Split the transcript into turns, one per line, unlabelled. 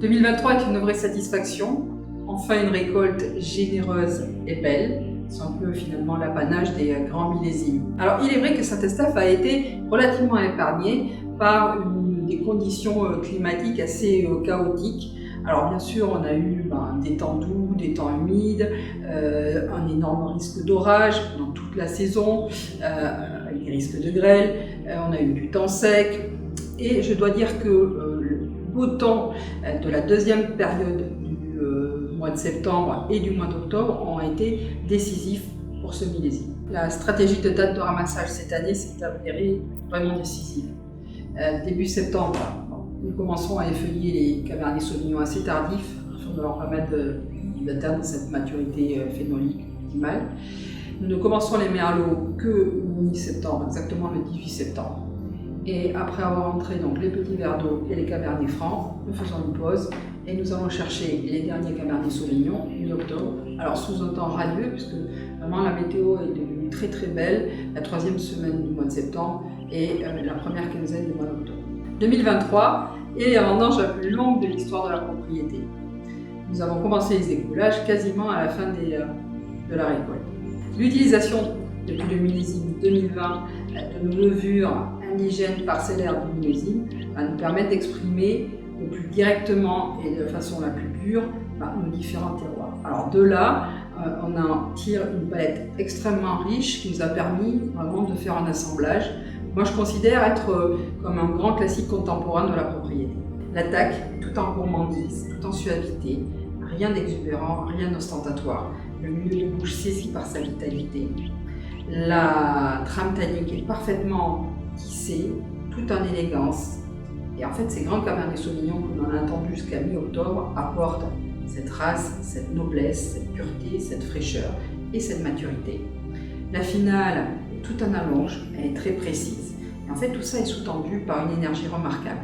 2023 est une vraie satisfaction. Enfin une récolte généreuse et belle. C'est un peu finalement l'apanage des grands millésimes. Alors il est vrai que Saint-Estèphe a été relativement épargné par des conditions climatiques assez chaotiques. Alors bien sûr on a eu des temps doux, des temps humides, un énorme risque d'orage pendant toute la saison, avec des risques de grêle, on a eu du temps sec et je dois dire que le beau temps de la deuxième période du mois de septembre et du mois d'octobre ont été décisifs pour ce millésime. La stratégie de date de ramassage cette année s'est avérée vraiment décisive. Début septembre, nous commencerons à effeuiller les Cabernet Sauvignon assez tardifs afin de leur permettre d'atteindre cette maturité phénolique optimale. Nous ne commencerons les merlots que mi-septembre, exactement le 18 septembre. Et après avoir entré donc les petits verres d'eau et les Cabernets francs, nous faisons une pause et nous allons chercher les derniers Cabernet Sauvignon mi-octobre. Alors sous un temps radieux puisque vraiment la météo est devenue très très belle la troisième semaine du mois de septembre et la première quinzaine du mois d'octobre. 2023 est la vendange la plus longue de l'histoire de la propriété. Nous avons commencé les écoulages quasiment à la fin de la récolte. L'utilisation depuis le millésime 2020 de nos levures indigènes parcellaires du millésime va nous permettre d'exprimer le plus directement et de façon la plus pure nos différents terroirs. Alors de là, on en tire une palette extrêmement riche qui nous a permis vraiment de faire un assemblage. Moi je considère être comme un grand classique contemporain de la propriété. L'attaque, tout en gourmandise, tout en suavité, rien d'exubérant, rien d'ostentatoire. Le milieu de bouche saisi par sa vitalité. La trame tannique est parfaitement tissée, tout en élégance. Et en fait, ces grands Cabernet Sauvignon que l'on a entendus jusqu'à mi-octobre apportent cette race, cette noblesse, cette pureté, cette fraîcheur et cette maturité. La finale est tout en allonge, elle est très précise. Et en fait, tout ça est sous-tendu par une énergie remarquable.